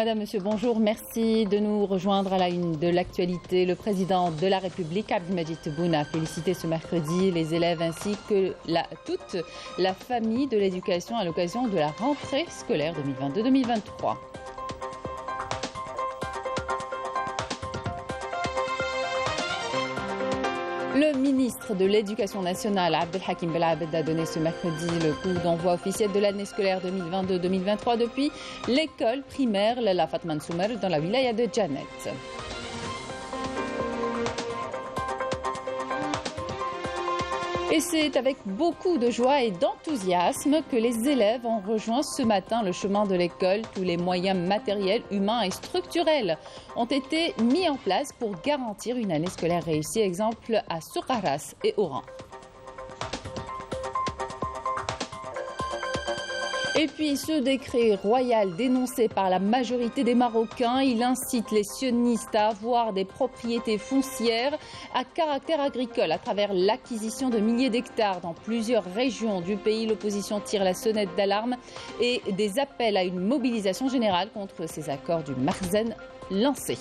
Madame, Monsieur, bonjour. Merci de nous rejoindre à la une de l'actualité. Le président de la République, Abdelmadjid Tebboune, a félicité ce mercredi les élèves ainsi que toute la famille de l'éducation à l'occasion de la rentrée scolaire 2022-2023. Le ministre de l'Éducation nationale, Abdelhakim Belabed, a donné ce mercredi le coup d'envoi officiel de l'année scolaire 2022-2023 depuis l'école primaire Lalla Fatma Soumer dans la wilaya de Janet. Et c'est avec beaucoup de joie et d'enthousiasme que les élèves ont rejoint ce matin le chemin de l'école. Tous les moyens matériels, humains et structurels ont été mis en place pour garantir une année scolaire réussie. Exemple à Soukharas et Oran. Et puis ce décret royal dénoncé par la majorité des Marocains, il incite les sionistes à avoir des propriétés foncières à caractère agricole à travers l'acquisition de milliers d'hectares dans plusieurs régions du pays. L'opposition tire la sonnette d'alarme et des appels à une mobilisation générale contre ces accords du Makhzen lancés.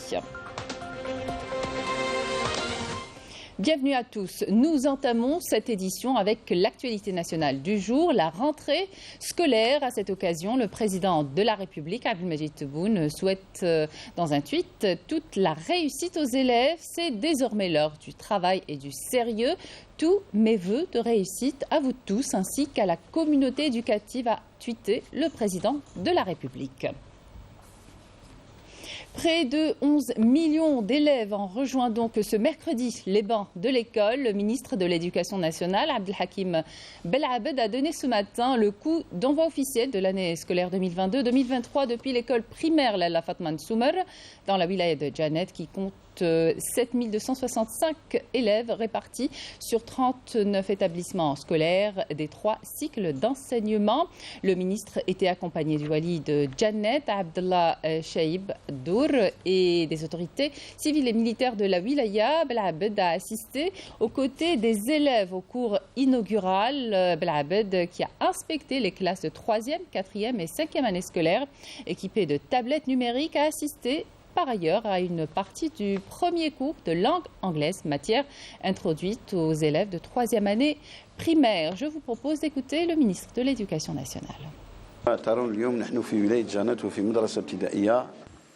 Bienvenue à tous. Nous entamons cette édition avec l'actualité nationale du jour, la rentrée scolaire. À cette occasion, le président de la République, Abdelmadjid Tebboune, souhaite dans un tweet toute la réussite aux élèves. C'est désormais l'heure du travail et du sérieux. Tous mes vœux de réussite à vous tous ainsi qu'à la communauté éducative, a tweeté le président de la République. Près de 11 millions d'élèves ont rejoint donc ce mercredi les bancs de l'école. Le ministre de l'Éducation nationale, Abdelhakim Belabed, a donné ce matin le coup d'envoi officiel de l'année scolaire 2022-2023 depuis l'école primaire Lalla Fatma Soumer dans la wilaya de Janet qui compte 7265 élèves répartis sur 39 établissements scolaires des 3 cycles d'enseignement. Le ministre était accompagné du wali de Janet, Abdallah Shaib Dour, et des autorités civiles et militaires de la wilaya. Belabed a assisté aux côtés des élèves au cours inaugural. Belabed qui a inspecté les classes de 3e, 4e et 5e année scolaire équipées de tablettes numériques, a assisté par ailleurs à une partie du premier cours de langue anglaise, matière introduite aux élèves de 3e année primaire. Je vous propose d'écouter le ministre de l'Éducation nationale.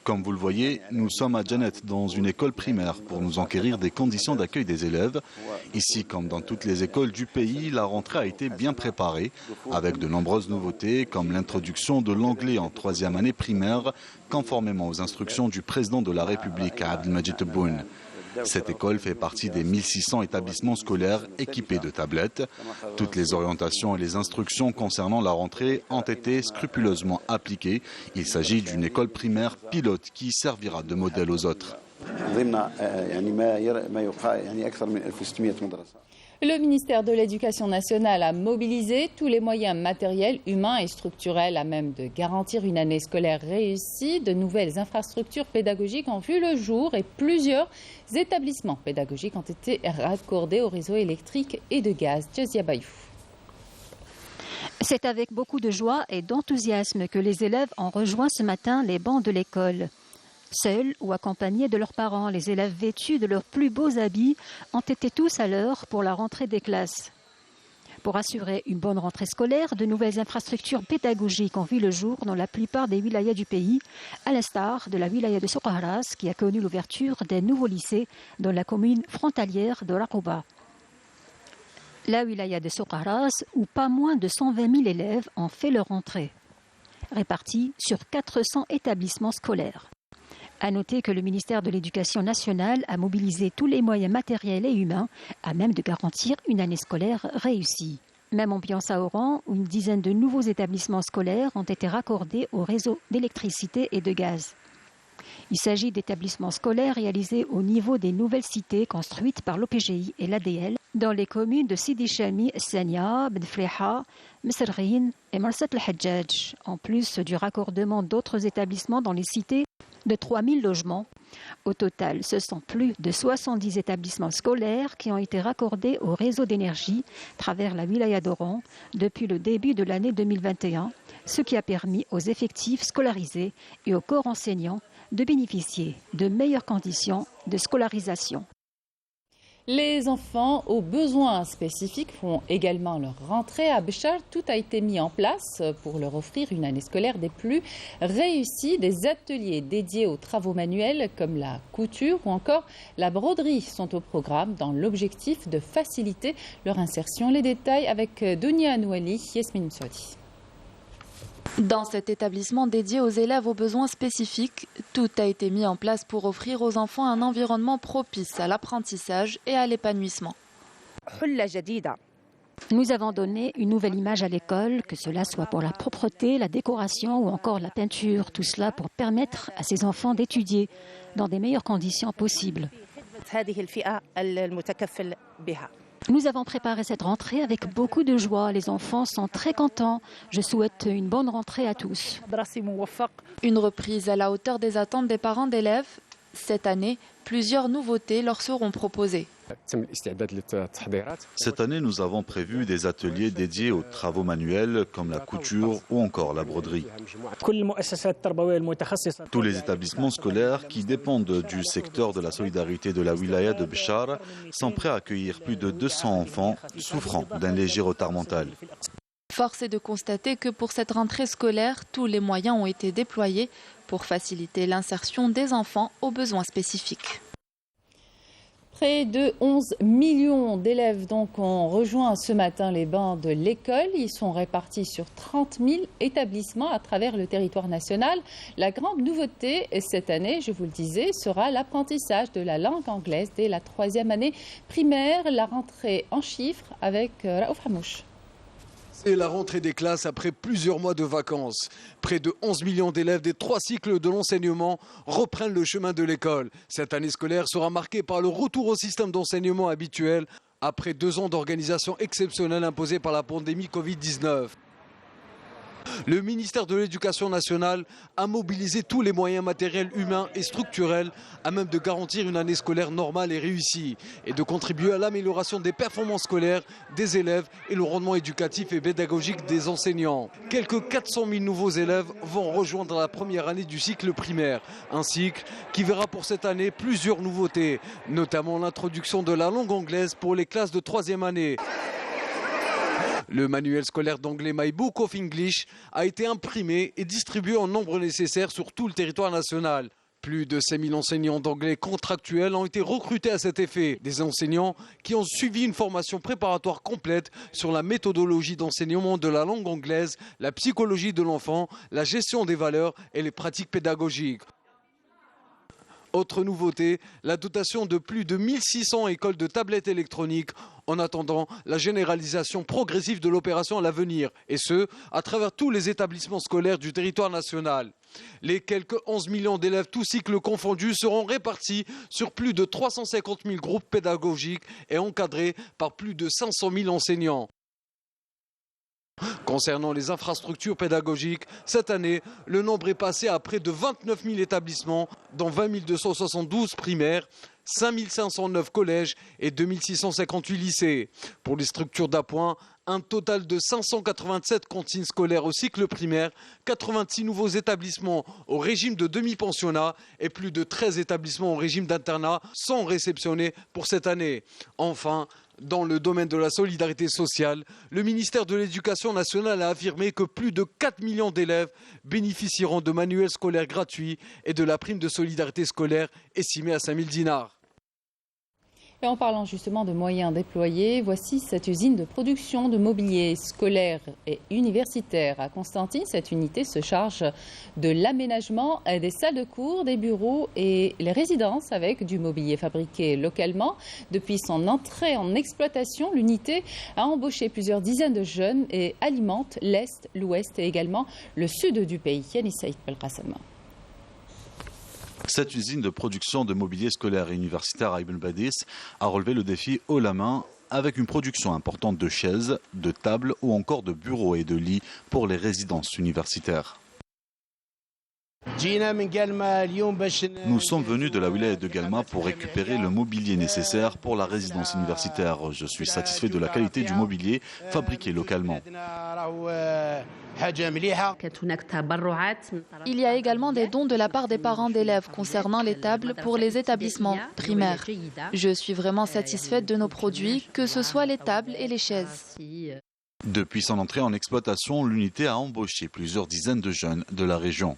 Comme vous le voyez, nous sommes à Janet, dans une école primaire, pour nous enquérir des conditions d'accueil des élèves. Ici, comme dans toutes les écoles du pays, la rentrée a été bien préparée, avec de nombreuses nouveautés, comme l'introduction de l'anglais en 3e année primaire, conformément aux instructions du président de la République, Abdelmadjid Tebboune. Cette école fait partie des 1600 établissements scolaires équipés de tablettes. Toutes les orientations et les instructions concernant la rentrée ont été scrupuleusement appliquées. Il s'agit d'une école primaire pilote qui servira de modèle aux autres. Le ministère de l'Éducation nationale a mobilisé tous les moyens matériels, humains et structurels à même de garantir une année scolaire réussie. De nouvelles infrastructures pédagogiques ont vu le jour et plusieurs établissements pédagogiques ont été raccordés au réseau électrique et de gaz. Jazia Bayou. C'est avec beaucoup de joie et d'enthousiasme que les élèves ont rejoint ce matin les bancs de l'école. Seuls ou accompagnés de leurs parents, les élèves vêtus de leurs plus beaux habits ont été tous à l'heure pour la rentrée des classes. Pour assurer une bonne rentrée scolaire, de nouvelles infrastructures pédagogiques ont vu le jour dans la plupart des wilayas du pays, à l'instar de la wilaya de Soukharas qui a connu l'ouverture des nouveaux lycées dans la commune frontalière de Raqouba. La wilaya de Soukharas, où pas moins de 120 000 élèves ont fait leur rentrée, répartis sur 400 établissements scolaires. À noter que le ministère de l'Éducation nationale a mobilisé tous les moyens matériels et humains à même de garantir une année scolaire réussie. Même ambiance à Oran, où une dizaine de nouveaux établissements scolaires ont été raccordés au réseau d'électricité et de gaz. Il s'agit d'établissements scolaires réalisés au niveau des nouvelles cités construites par l'OPGI et l'ADL dans les communes de Sidi Chami, Sania, Benfleha, Messerine et Marsat el-Hajjaj, en plus du raccordement d'autres établissements dans les cités de 3000 logements Au total, ce sont plus de 70 établissements scolaires qui ont été raccordés au réseau d'énergie à travers la wilaya d'Oran depuis le début de l'année 2021, ce qui a permis aux effectifs scolarisés et aux corps enseignants de bénéficier de meilleures conditions de scolarisation. Les enfants aux besoins spécifiques font également leur rentrée à Béchar. Tout a été mis en place pour leur offrir une année scolaire des plus réussies. Des ateliers dédiés aux travaux manuels comme la couture ou encore la broderie sont au programme dans l'objectif de faciliter leur insertion. Les détails avec Dunia Anouali, Yasmine Msoudi. Dans cet établissement dédié aux élèves aux besoins spécifiques, tout a été mis en place pour offrir aux enfants un environnement propice à l'apprentissage et à l'épanouissement. Nous avons donné une nouvelle image à l'école, que cela soit pour la propreté, la décoration ou encore la peinture, tout cela pour permettre à ces enfants d'étudier dans des meilleures conditions possibles. Nous avons préparé cette rentrée avec beaucoup de joie. Les enfants sont très contents. Je souhaite une bonne rentrée à tous. Une reprise à la hauteur des attentes des parents d'élèves. Cette année, plusieurs nouveautés leur seront proposées. Cette année, nous avons prévu des ateliers dédiés aux travaux manuels comme la couture ou encore la broderie. Tous les établissements scolaires qui dépendent du secteur de la solidarité de la wilaya de Béchar sont prêts à accueillir plus de 200 enfants souffrant d'un léger retard mental. Force est de constater que pour cette rentrée scolaire, tous les moyens ont été déployés pour faciliter l'insertion des enfants aux besoins spécifiques. Près de 11 millions d'élèves donc ont rejoint ce matin les bancs de l'école. Ils sont répartis sur 30 000 établissements à travers le territoire national. La grande nouveauté cette année, je vous le disais, sera l'apprentissage de la langue anglaise dès la 3e année primaire. La rentrée en chiffres avec Raouf Hamouche. C'est la rentrée des classes après plusieurs mois de vacances. Près de 11 millions d'élèves des 3 cycles de l'enseignement reprennent le chemin de l'école. Cette année scolaire sera marquée par le retour au système d'enseignement habituel après 2 ans d'organisation exceptionnelle imposée par la pandémie Covid-19. Le ministère de l'Éducation nationale a mobilisé tous les moyens matériels, humains et structurels à même de garantir une année scolaire normale et réussie et de contribuer à l'amélioration des performances scolaires des élèves et le rendement éducatif et pédagogique des enseignants. Quelques 400 000 nouveaux élèves vont rejoindre la première année du cycle primaire. Un cycle qui verra pour cette année plusieurs nouveautés, notamment l'introduction de la langue anglaise pour les classes de 3e année. Le manuel scolaire d'anglais My Book of English a été imprimé et distribué en nombre nécessaire sur tout le territoire national. Plus de 5 000 enseignants d'anglais contractuels ont été recrutés à cet effet. Des enseignants qui ont suivi une formation préparatoire complète sur la méthodologie d'enseignement de la langue anglaise, la psychologie de l'enfant, la gestion des valeurs et les pratiques pédagogiques. Autre nouveauté, la dotation de plus de 1600 écoles de tablettes électroniques en attendant la généralisation progressive de l'opération à l'avenir, et ce, à travers tous les établissements scolaires du territoire national. Les quelques 11 millions d'élèves tous cycles confondus seront répartis sur plus de 350 000 groupes pédagogiques et encadrés par plus de 500 000 enseignants. Concernant les infrastructures pédagogiques, cette année, le nombre est passé à près de 29 000 établissements, dont 20 272 primaires, 5 509 collèges et 2 658 lycées. Pour les structures d'appoint, un total de 587 cantines scolaires au cycle primaire, 86 nouveaux établissements au régime de demi-pensionnat et plus de 13 établissements au régime d'internat sont réceptionnés pour cette année. Enfin, dans le domaine de la solidarité sociale, le ministère de l'Éducation nationale a affirmé que plus de 4 millions d'élèves bénéficieront de manuels scolaires gratuits et de la prime de solidarité scolaire estimée à 5 000 dinars. Et en parlant justement de moyens déployés, voici cette usine de production de mobilier scolaire et universitaire à Constantine. Cette unité se charge de l'aménagement des salles de cours, des bureaux et les résidences avec du mobilier fabriqué localement. Depuis son entrée en exploitation, l'unité a embauché plusieurs dizaines de jeunes et alimente l'Est, l'Ouest et également le Sud du pays. Yanis Saïd Belkacem. Cette usine de production de mobilier scolaire et universitaire à Ibn Badis a relevé le défi haut la main avec une production importante de chaises, de tables ou encore de bureaux et de lits pour les résidences universitaires. Nous sommes venus de la wilaya de Galma pour récupérer le mobilier nécessaire pour la résidence universitaire. Je suis satisfait de la qualité du mobilier fabriqué localement. Il y a également des dons de la part des parents d'élèves concernant les tables pour les établissements primaires. Je suis vraiment satisfaite de nos produits, que ce soit les tables et les chaises. Depuis son entrée en exploitation, l'unité a embauché plusieurs dizaines de jeunes de la région.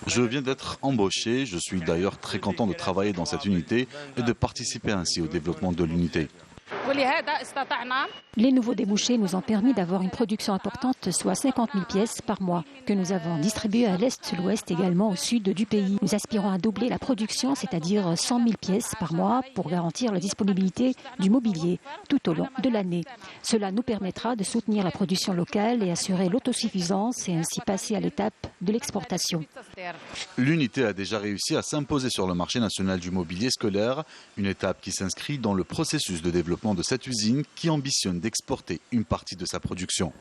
Je viens d'être embauché, je suis d'ailleurs très content de travailler dans cette unité et de participer ainsi au développement de l'unité. Les nouveaux débouchés nous ont permis d'avoir une production importante, soit 50 000 pièces par mois, que nous avons distribuées à l'est, l'ouest, également au sud du pays. Nous aspirons à doubler la production, c'est-à-dire 100 000 pièces par mois, pour garantir la disponibilité du mobilier tout au long de l'année. Cela nous permettra de soutenir la production locale et assurer l'autosuffisance et ainsi passer à l'étape de l'exportation. L'unité a déjà réussi à s'imposer sur le marché national du mobilier scolaire, une étape qui s'inscrit dans le processus de développement de cette usine qui ambitionne d'exporter une partie de sa production.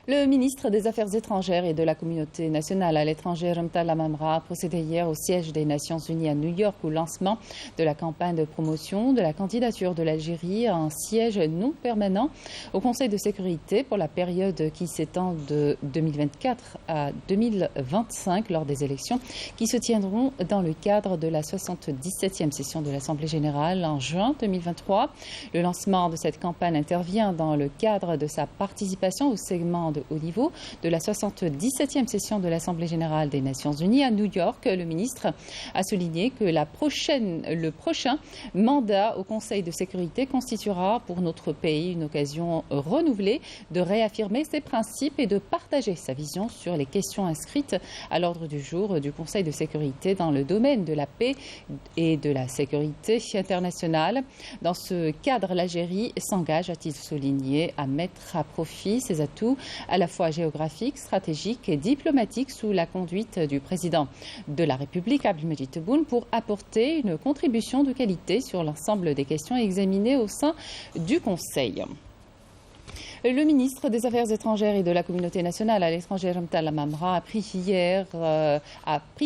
Le ministre des Affaires étrangères et de la communauté nationale à l'étranger, Mtala Mamra, a procédé hier au siège des Nations Unies à New York au lancement de la campagne de promotion de la candidature de l'Algérie à un siège non permanent au Conseil de sécurité pour la période qui s'étend de 2024 à 2025 lors des élections qui se tiendront dans le cadre de la 77e session de l'Assemblée générale en juin 2023. Le lancement de cette campagne intervient dans le cadre de sa participation au segment de haut niveau de la 77e session de l'Assemblée générale des Nations unies à New York. Le ministre a souligné que le prochain mandat au Conseil de sécurité constituera pour notre pays une occasion renouvelée de réaffirmer ses principes et de partager sa vision sur les questions inscrites à l'ordre du jour du Conseil de sécurité dans le domaine de la paix et de la sécurité internationale. Dans ce cadre, l'Algérie s'engage, a-t-il souligné, à mettre à profit ses atouts à la fois géographiques, stratégiques et diplomatiques sous la conduite du président de la République, Abdelmadjid Tebboune, pour apporter une contribution de qualité sur l'ensemble des questions examinées au sein du Conseil. Le ministre des Affaires étrangères et de la communauté nationale à l'étranger, Mtala Mamra, a pris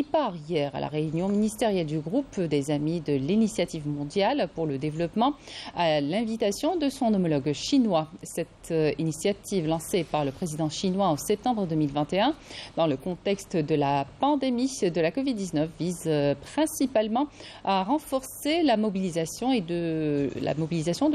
part hier à la réunion ministérielle du groupe des amis de l'initiative mondiale pour le développement à l'invitation de son homologue chinois. Cette initiative lancée par le président chinois en septembre 2021 dans le contexte de la pandémie de la Covid-19 vise principalement à renforcer la mobilisation de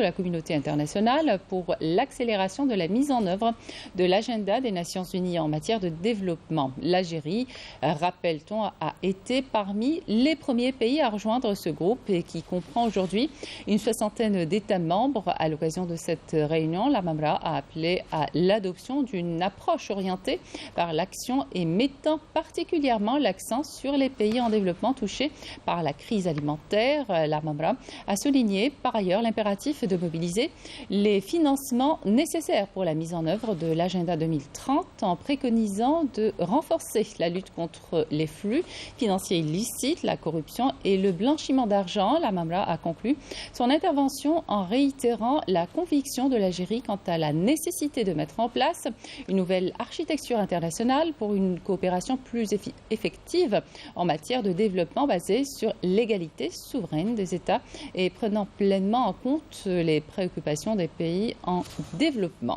la communauté internationale pour l'accélération de la mise en œuvre de l'agenda des Nations Unies en matière de développement. L'Algérie, rappelle-t-on, a été parmi les premiers pays à rejoindre ce groupe et qui comprend aujourd'hui une 60aine d'États membres. À l'occasion de cette réunion, la Mamra a appelé à l'adoption d'une approche orientée par l'action et mettant particulièrement l'accent sur les pays en développement touchés par la crise alimentaire. La Mamra a souligné par ailleurs l'impératif de mobiliser les financements nécessaires pour la mise en œuvre de l'agenda 2030 en préconisant de renforcer la lutte contre les flux financiers illicites, la corruption et le blanchiment d'argent. La Mamra a conclu son intervention en réitérant la conviction de l'Algérie quant à la nécessité de mettre en place une nouvelle architecture internationale pour une coopération plus effective en matière de développement basée sur l'égalité souveraine des États et prenant pleinement en compte les préoccupations des pays en développement.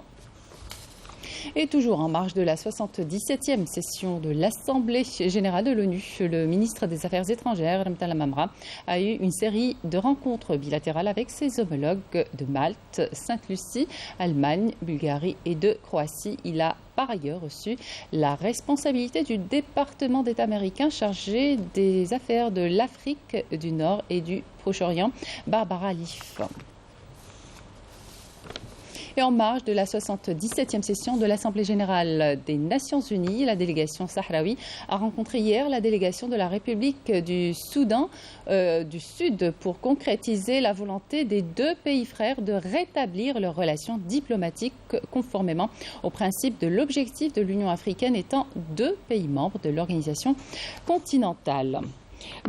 Et toujours en marge de la 77e session de l'Assemblée générale de l'ONU, le ministre des Affaires étrangères, Mtala Mamra, a eu une série de rencontres bilatérales avec ses homologues de Malte, Sainte-Lucie, Allemagne, Bulgarie et de Croatie. Il a par ailleurs reçu la responsabilité du département d'État américain chargé des affaires de l'Afrique du Nord et du Proche-Orient, Barbara Leaf. Et en marge de la 77e session de l'Assemblée générale des Nations unies, la délégation sahraoui a rencontré hier la délégation de la République du Soudan du Sud pour concrétiser la volonté des deux pays frères de rétablir leurs relations diplomatiques conformément au principe de l'objectif de l'Union africaine étant deux pays membres de l'organisation continentale.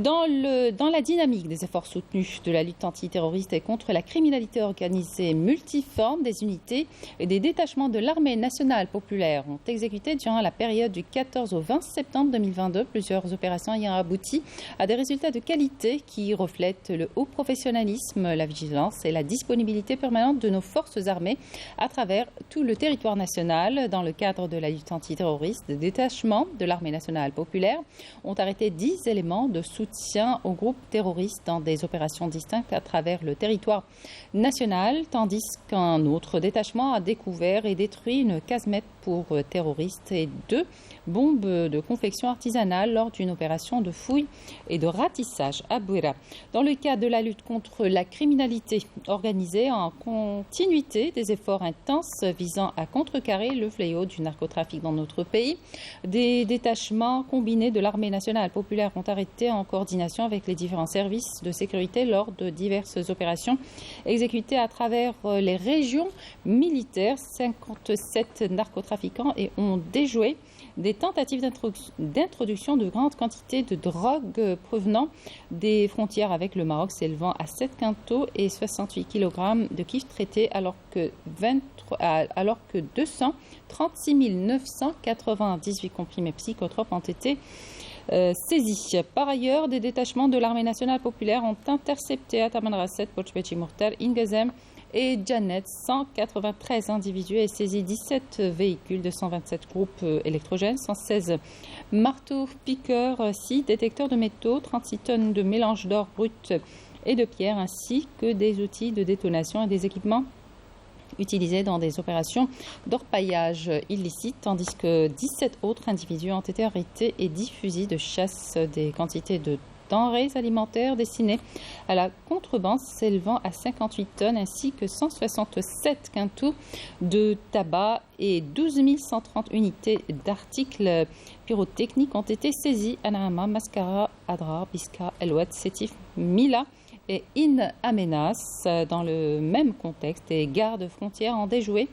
Dans la dynamique des efforts soutenus de la lutte antiterroriste et contre la criminalité organisée multiforme, des unités et des détachements de l'armée nationale populaire ont exécuté durant la période du 14 au 20 septembre 2022 plusieurs opérations ayant abouti à des résultats de qualité qui reflètent le haut professionnalisme, la vigilance et la disponibilité permanente de nos forces armées à travers tout le territoire national. Dans le cadre de la lutte antiterroriste, des détachements de l'armée nationale populaire ont arrêté 10 éléments de soutien aux groupes terroristes dans des opérations distinctes à travers le territoire national, tandis qu'un autre détachement a découvert et détruit une casemate pour terroristes et 2 bombes de confection artisanale lors d'une opération de fouille et de ratissage à Bouira. Dans le cadre de la lutte contre la criminalité organisée, en continuité des efforts intenses visant à contrecarrer le fléau du narcotrafic dans notre pays, des détachements combinés de l'armée nationale populaire ont arrêté en coordination avec les différents services de sécurité lors de diverses opérations exécutées à travers les régions militaires. 57 narcotrafiquants et ont déjoué des tentatives d'introduction de grandes quantités de drogue provenant des frontières avec le Maroc, s'élevant à 7 quintaux et 68 kg de kiff traités, alors que 236 998 comprimés psychotropes ont été saisis. Par ailleurs, des détachements de l'armée nationale populaire ont intercepté à Tamanrasset, Pochbechi Mourtar, Ingazem et Janet 193 individus et saisi 17 véhicules de 127 groupes électrogènes, 116 marteaux piqueurs, 6 détecteurs de métaux, 36 tonnes de mélange d'or brut et de pierre, ainsi que des outils de détonation et des équipements utilisés dans des opérations d'orpaillage illicite, tandis que 17 autres individus ont été arrêtés et 10 fusils de chasse, des quantités de denrées alimentaires destinées à la contrebande s'élevant à 58 tonnes ainsi que 167 quintaux de tabac et 12 130 unités d'articles pyrotechniques ont été saisis à Naama, Mascara, Adrar, Biska, El Oued, Sétif, Mila et In Amenas. Dans le même contexte, des gardes-frontières ont déjoué,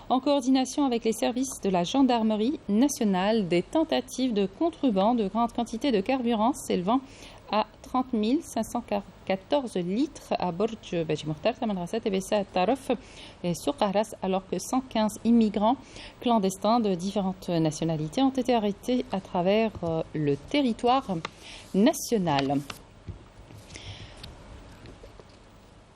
en coordination avec les services de la gendarmerie nationale, des tentatives de contrebande de grandes quantités de carburant s'élevant à 30 514 litres à Borj Beji Mourtar, Tamanrasset, Ebessa, Taraf et Souqaras, alors que 115 immigrants clandestins de différentes nationalités ont été arrêtés à travers le territoire national.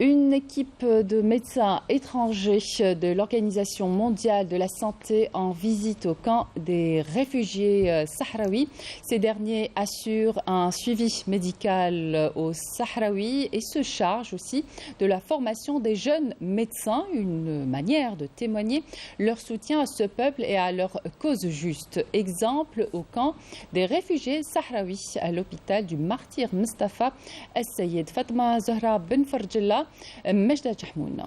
Une équipe de médecins étrangers de l'Organisation mondiale de la santé en visite au camp des réfugiés sahraouis. Ces derniers assurent un suivi médical aux Sahraouis et se chargent aussi de la formation des jeunes médecins, une manière de témoigner leur soutien à ce peuple et à leur cause juste. Exemple au camp des réfugiés sahraouis à l'hôpital du martyr Mustafa El-Sayed. Fatma Zahra Ben Farjella, Mejda Jahmoun.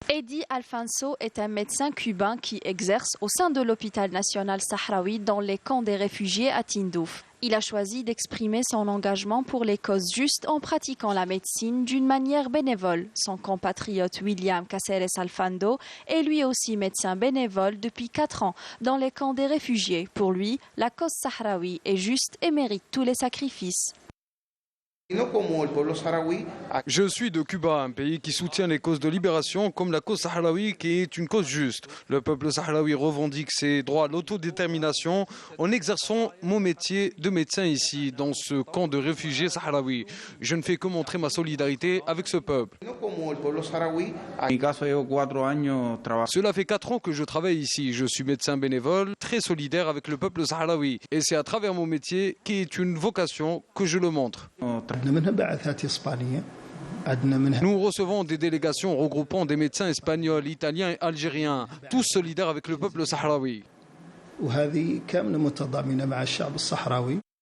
Eddie Alfonso est un médecin cubain qui exerce au sein de l'hôpital national sahraoui dans les camps des réfugiés à Tindouf. Il a choisi d'exprimer son engagement pour les causes justes en pratiquant la médecine d'une manière bénévole. Son compatriote William Caceres Alfando est lui aussi médecin bénévole depuis 4 ans dans les camps des réfugiés. Pour lui, la cause sahraoui est juste et mérite tous les sacrifices. Je suis de Cuba, un pays qui soutient les causes de libération comme la cause sahraoui qui est une cause juste. Le peuple sahraoui revendique ses droits à l'autodétermination en exerçant mon métier de médecin ici, dans ce camp de réfugiés sahraouis. Je ne fais que montrer ma solidarité avec ce peuple. Cela fait 4 ans que je travaille ici. Je suis médecin bénévole, très solidaire avec le peuple sahraoui. Et c'est à travers mon métier, qui est une vocation, que je le montre. Nous recevons des délégations regroupant des médecins espagnols, italiens et algériens, tous solidaires avec le peuple sahraoui.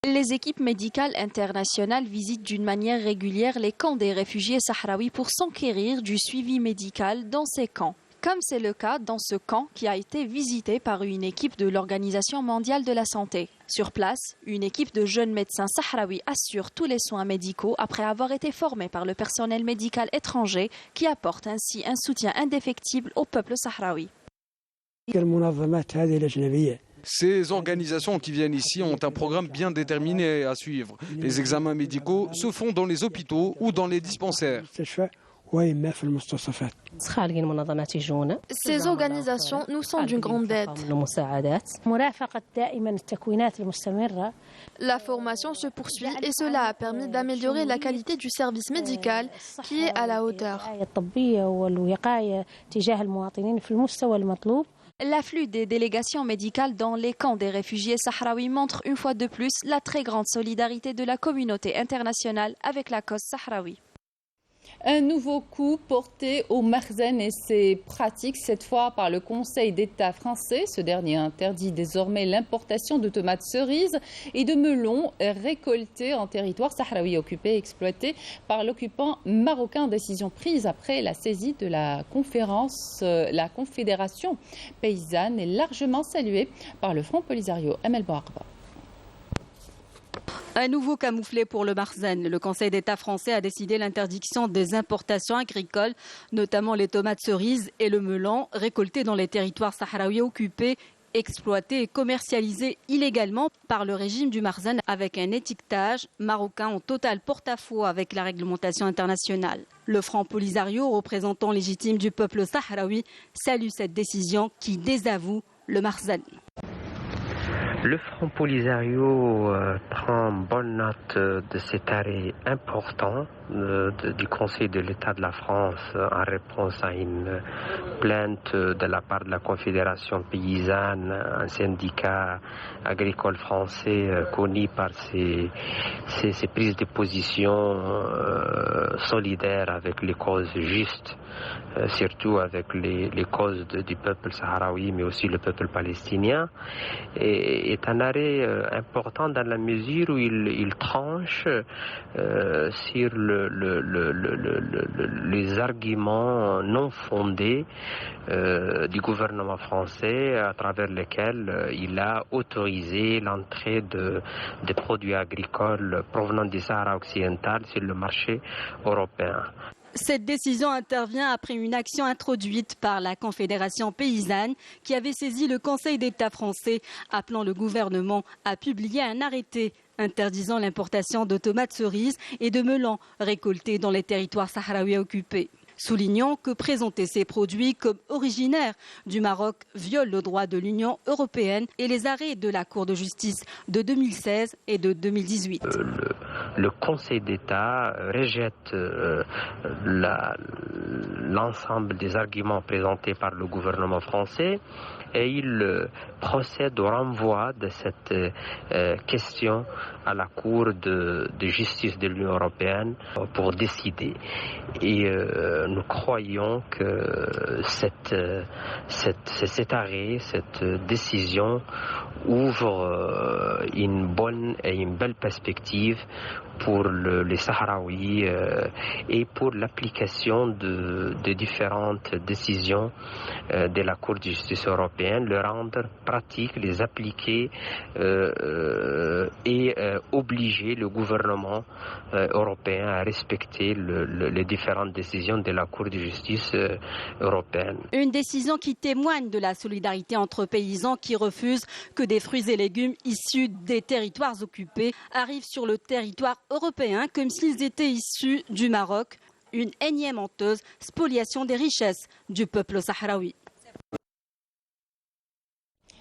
Les équipes médicales internationales visitent d'une manière régulière les camps des réfugiés sahraouis pour s'enquérir du suivi médical dans ces camps. Comme c'est le cas dans ce camp qui a été visité par une équipe de l'Organisation mondiale de la santé. Sur place, une équipe de jeunes médecins sahraouis assure tous les soins médicaux après avoir été formés par le personnel médical étranger qui apporte ainsi un soutien indéfectible au peuple sahraoui. Ces organisations qui viennent ici ont un programme bien déterminé à suivre. Les examens médicaux se font dans les hôpitaux ou dans les dispensaires. Ces organisations nous sont d'une grande aide. La formation se poursuit et cela a permis d'améliorer la qualité du service médical qui est à la hauteur. L'afflux des délégations médicales dans les camps des réfugiés sahraouis montre une fois de plus la très grande solidarité de la communauté internationale avec la cause sahraoui. Un nouveau coup porté au Makhzen et ses pratiques, cette fois par le Conseil d'État français. Ce dernier interdit désormais l'importation de tomates cerises et de melons récoltés en territoire sahraoui occupé et exploité par l'occupant marocain. Décision prise après la saisie de la Confédération paysanne et largement saluée par le Front Polisario. Amel Bouarba. Un nouveau camouflet pour le Makhzen. Le Conseil d'État français a décidé l'interdiction des importations agricoles, notamment les tomates cerises et le melon, récoltés dans les territoires sahraouis occupés, exploités et commercialisés illégalement par le régime du Makhzen avec un étiquetage marocain en total porte-à-faux avec la réglementation internationale. Le Front Polisario, représentant légitime du peuple sahraoui, salue cette décision qui désavoue le Makhzen. Le Front Polisario prend bonne note de cet arrêt important du Conseil de l'État de la France en réponse à une plainte de la part de la Confédération paysanne, un syndicat agricole français connu par ses prises de position solidaires avec les causes justes, surtout avec les causes du peuple sahraoui, mais aussi le peuple palestinien. Et est un arrêt important dans la mesure où il tranche sur les arguments non fondés du gouvernement français à travers lesquels il a autorisé l'entrée de produits agricoles provenant du Sahara occidental sur le marché européen. Cette décision intervient après une action introduite par la Confédération paysanne qui avait saisi le Conseil d'État français appelant le gouvernement à publier un arrêté interdisant l'importation de tomates cerises et de melons récoltés dans les territoires sahraouis occupés. Soulignant que présenter ces produits comme originaires du Maroc viole le droit de l'Union européenne et les arrêts de la Cour de justice de 2016 et de 2018. Le Conseil d'État rejette l'ensemble des arguments présentés par le gouvernement français et il procède au renvoi de cette question à la Cour de justice de l'Union européenne pour décider. Et nous croyons que cet arrêt, cette décision ouvre une bonne et une belle perspective pour les Sahraouis et pour l'application de différentes décisions de la Cour de justice européenne, le rendre pratique, les appliquer et obliger le gouvernement européen à respecter les différentes décisions de la Cour de justice européenne. Une décision qui témoigne de la solidarité entre paysans qui refusent que des fruits et légumes issus des territoires occupés arrivent sur le territoire européen comme s'ils étaient issus du Maroc. Une énième honteuse spoliation des richesses du peuple sahraoui.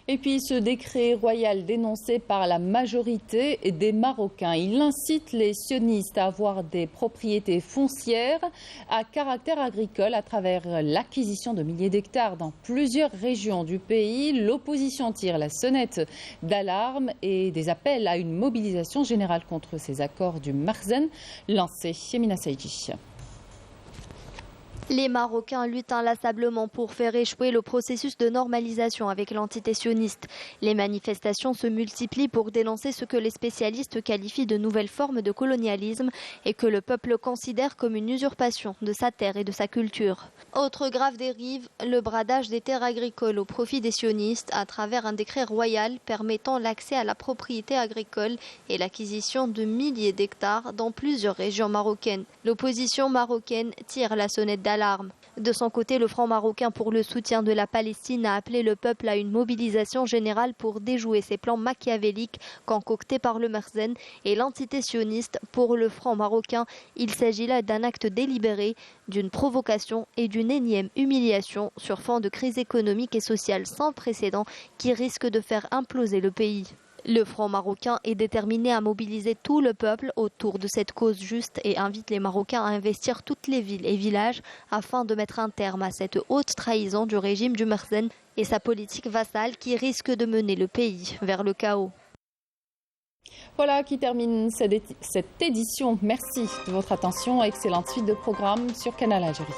Et puis ce décret royal dénoncé par la majorité des Marocains, il incite les sionistes à avoir des propriétés foncières à caractère agricole à travers l'acquisition de milliers d'hectares dans plusieurs régions du pays. L'opposition tire la sonnette d'alarme et des appels à une mobilisation générale contre ces accords du Makhzen lancés. Yemina Saïdji. Les Marocains luttent inlassablement pour faire échouer le processus de normalisation avec l'entité sioniste. Les manifestations se multiplient pour dénoncer ce que les spécialistes qualifient de nouvelles formes de colonialisme et que le peuple considère comme une usurpation de sa terre et de sa culture. Autre grave dérive, le bradage des terres agricoles au profit des sionistes à travers un décret royal permettant l'accès à la propriété agricole et l'acquisition de milliers d'hectares dans plusieurs régions marocaines. L'opposition marocaine tire la sonnette d'alarme d'alarme. De son côté, le Front marocain pour le soutien de la Palestine a appelé le peuple à une mobilisation générale pour déjouer ces plans machiavéliques concoctés par le Merzen et l'entité sioniste. Pour le Front marocain, il s'agit là d'un acte délibéré, d'une provocation et d'une énième humiliation sur fond de crise économique et sociale sans précédent qui risque de faire imploser le pays. Le Front marocain est déterminé à mobiliser tout le peuple autour de cette cause juste et invite les Marocains à investir toutes les villes et villages afin de mettre un terme à cette haute trahison du régime du Merzen et sa politique vassale qui risque de mener le pays vers le chaos. Voilà qui termine cette édition. Merci de votre attention. Excellente suite de programmes sur Canal Algérie.